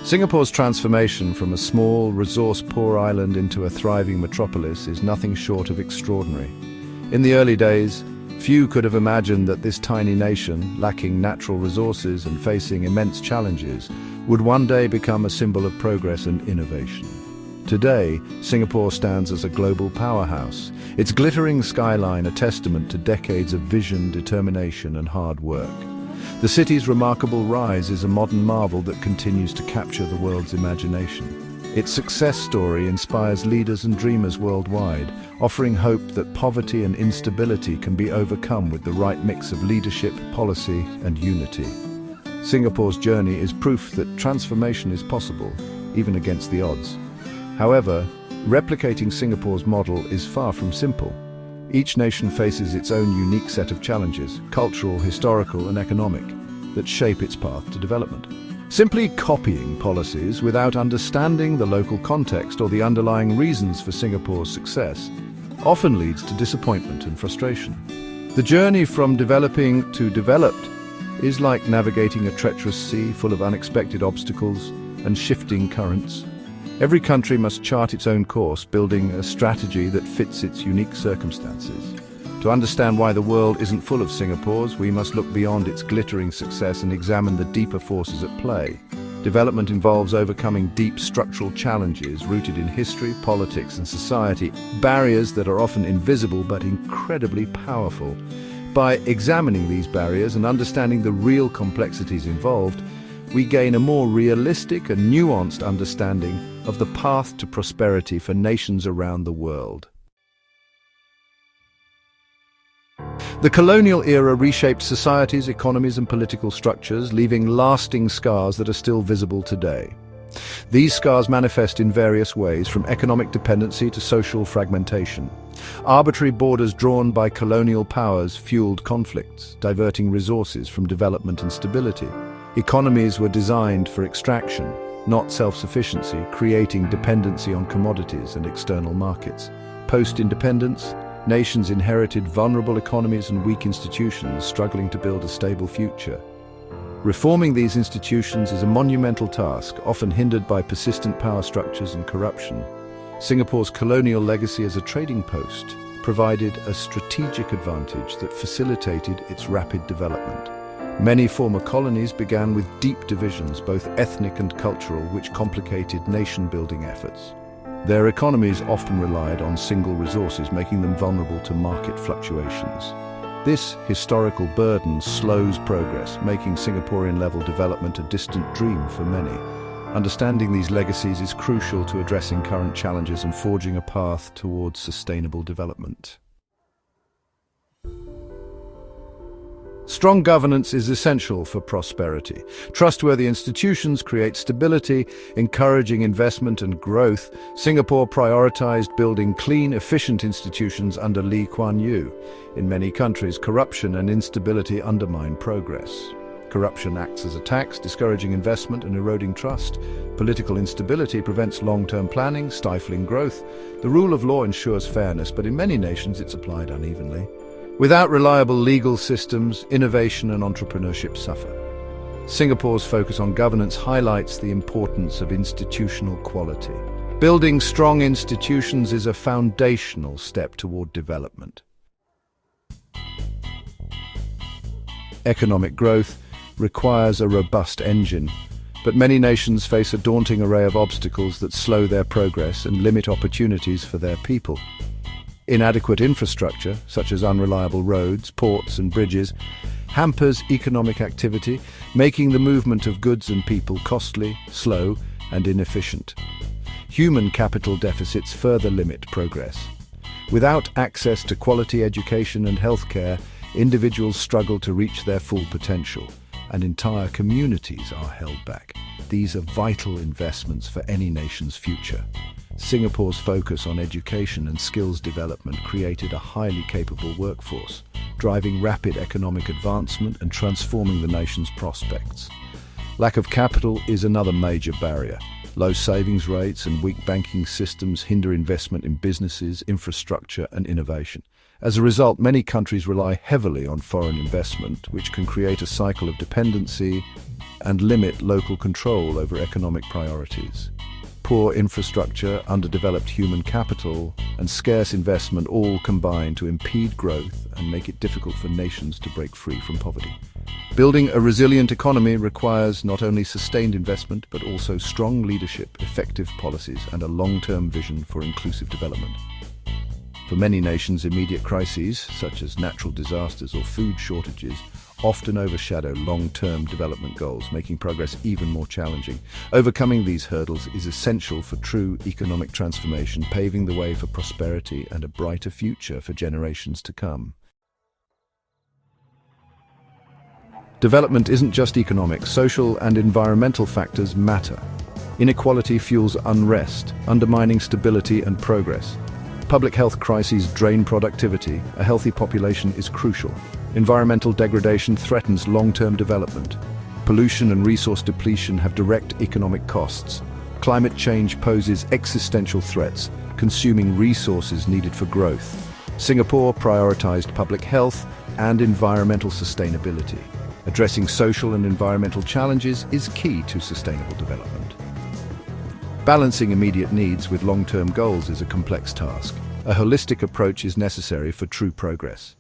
Singapore's transformation from a small, resource-poor island into a thriving metropolis is nothing short of extraordinary. In the early days, few could have imagined that this tiny nation, lacking natural resources and facing immense challenges, would one day become a symbol of progress and innovation. Today, Singapore stands as a global powerhouse, its glittering skyline a testament to decades of vision, determination, and hard work. The city's remarkable rise is a modern marvel that continues to capture the world's imagination. Its success story inspires leaders and dreamers worldwide, offering hope that poverty and instability can be overcome with the right mix of leadership, policy, and unity. Singapore's journey is proof that transformation is possible, even against the odds. However, replicating Singapore's model is far from simple. Each nation faces its own unique set of challenges, cultural, historical, and economic, that shape its path to development. Simply copying policies without understanding the local context or the underlying reasons for Singapore's success often leads to disappointment and frustration. The journey from developing to developed is like navigating a treacherous sea full of unexpected obstacles and shifting currents. Every country must chart its own course, building a strategy that fits its unique circumstances. To understand why the world isn't full of Singapores, we must look beyond its glittering success and examine the deeper forces at play. Development involves overcoming deep structural challenges rooted in history, politics, and society, barriers that are often invisible but incredibly powerful. By examining these barriers and understanding the real complexities involved, we gain a more realistic and nuanced understanding of the path to prosperity for nations around the world. The colonial era reshaped societies, economies, and political structures, leaving lasting scars that are still visible today. These scars manifest in various ways, from economic dependency to social fragmentation. Arbitrary borders drawn by colonial powers fueled conflicts, diverting resources from development and stability. Economies were designed for extraction, not self-sufficiency, creating dependency on commodities and external markets. Post-independence, nations inherited vulnerable economies and weak institutions, struggling to build a stable future. Reforming these institutions is a monumental task, often hindered by persistent power structures and corruption. Singapore's colonial legacy as a trading post provided a strategic advantage that facilitated its rapid development. Many former colonies began with deep divisions, both ethnic and cultural, which complicated nation-building efforts. Their economies often relied on single resources, making them vulnerable to market fluctuations. This historical burden slows progress, making Singaporean-level development a distant dream for many. Understanding these legacies is crucial to addressing current challenges and forging a path towards sustainable development. Strong governance is essential for prosperity. Trustworthy institutions create stability, encouraging investment and growth. Singapore prioritized building clean, efficient institutions under Lee Kuan Yew. In many countries, corruption and instability undermine progress. Corruption acts as a tax, discouraging investment and eroding trust. Political instability prevents long-term planning, stifling growth. The rule of law ensures fairness, but in many nations it's applied unevenly. Without reliable legal systems, innovation and entrepreneurship suffer. Singapore's focus on governance highlights the importance of institutional quality. Building strong institutions is a foundational step toward development. Economic growth requires a robust engine, but many nations face a daunting array of obstacles that slow their progress and limit opportunities for their people. Inadequate infrastructure, such as unreliable roads, ports and bridges, hampers economic activity, making the movement of goods and people costly, slow and inefficient. Human capital deficits further limit progress. Without access to quality education and healthcare, individuals struggle to reach their full potential, and entire communities are held back. These are vital investments for any nation's future. Singapore's focus on education and skills development created a highly capable workforce, driving rapid economic advancement and transforming the nation's prospects. Lack of capital is another major barrier. Low savings rates and weak banking systems hinder investment in businesses, infrastructure and innovation. As a result, many countries rely heavily on foreign investment, which can create a cycle of dependency and limit local control over economic priorities. Poor infrastructure, underdeveloped human capital, and scarce investment all combine to impede growth and make it difficult for nations to break free from poverty. Building a resilient economy requires not only sustained investment, but also strong leadership, effective policies, and a long-term vision for inclusive development. For many nations, immediate crises, such as natural disasters or food shortages, often overshadow long-term development goals, making progress even more challenging. Overcoming these hurdles is essential for true economic transformation, paving the way for prosperity and a brighter future for generations to come. Development isn't just economic. Social and environmental factors matter. Inequality fuels unrest, undermining stability and progress. Public health crises drain productivity. A healthy population is crucial. Environmental degradation threatens long-term development. Pollution and resource depletion have direct economic costs. Climate change poses existential threats, consuming resources needed for growth. Singapore prioritized public health and environmental sustainability. Addressing social and environmental challenges is key to sustainable development. Balancing immediate needs with long-term goals is a complex task. A holistic approach is necessary for true progress.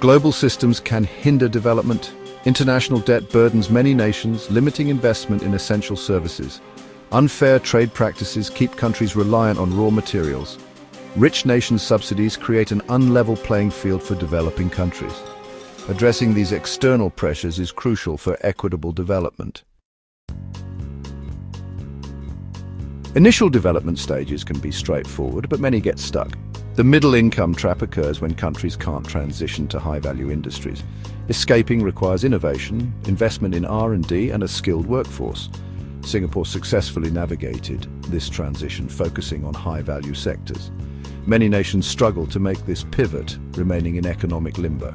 Global systems can hinder development. International debt burdens many nations, limiting investment in essential services. Unfair trade practices keep countries reliant on raw materials. Rich nations' subsidies create an unlevel playing field for developing countries. Addressing these external pressures is crucial for equitable development. Initial development stages can be straightforward, but many get stuck. The middle income trap occurs when countries can't transition to high-value industries. Escaping requires innovation, investment in R&D, and a skilled workforce. Singapore successfully navigated this transition, focusing on high-value sectors. Many nations struggle to make this pivot, remaining in economic limbo.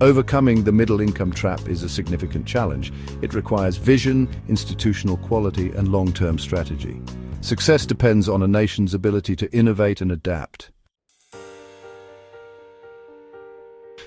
Overcoming the middle-income trap is a significant challenge. It requires vision, institutional quality, and long-term strategy. Success depends on a nation's ability to innovate and adapt.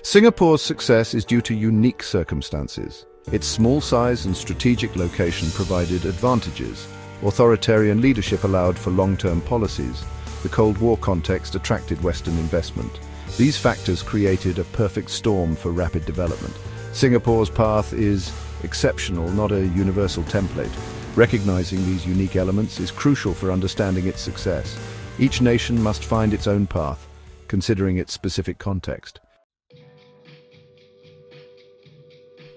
Singapore's success is due to unique circumstances. Its small size and strategic location provided advantages. Authoritarian leadership allowed for long-term policies. The Cold War context attracted Western investment. These factors created a perfect storm for rapid development. Singapore's path is exceptional, not a universal template. Recognizing these unique elements is crucial for understanding its success. Each nation must find its own path, considering its specific context.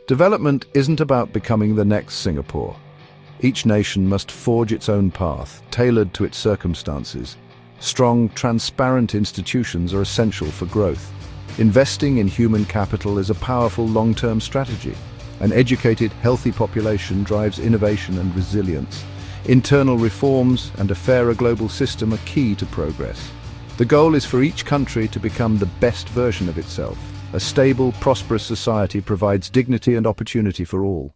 Development isn't about becoming the next Singapore. Each nation must forge its own path, tailored to its circumstances. Strong, transparent institutions are essential for growth. Investing in human capital is a powerful long-term strategy. An educated, healthy population drives innovation and resilience. Internal reforms and a fairer global system are key to progress. The goal is for each country to become the best version of itself. A stable, prosperous society provides dignity and opportunity for all.